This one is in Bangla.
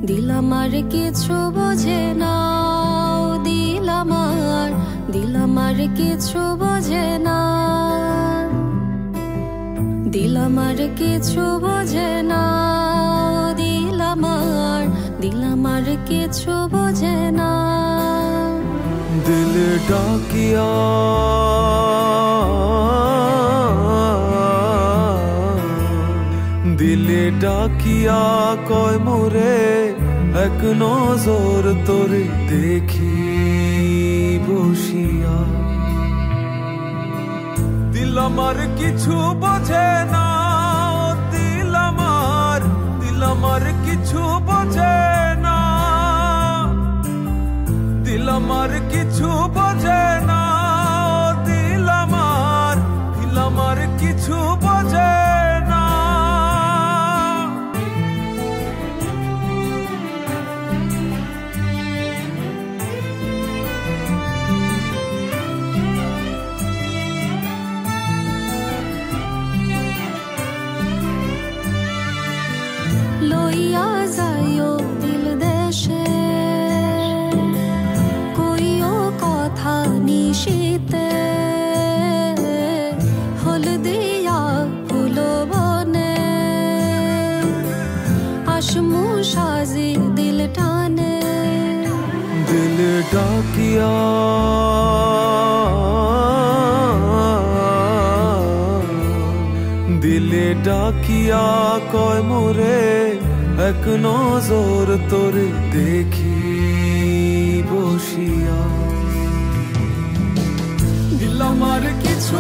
দিল আমার কিছু বোঝে না, দিল আমার কিছু বোঝে না, দিল আমার কিছু বোঝে না, দিল আমার কিছু বোঝে না। দিল ডাকিয়া দিলে ডাকিয়া কয় মোরে এক নজর তোরে দেখি বসিয়া। দিল আমার কিছু বোঝে না, দিল আমার কিছু বোঝে না, দিল আমার কিছু বোঝে না, দিল আমার কিছু বোঝে না। লইয়া যাইও দিল দেশে, কইও কথা নিশীতে, হলদিয়া ফুল বনে, আসমু সাজি দিল টানে। দিল ডাকিয়া দিলে ডাকিয়া কয় মোরে এক নজর তোরে দেখি বসিয়া। দিল আমার কিছু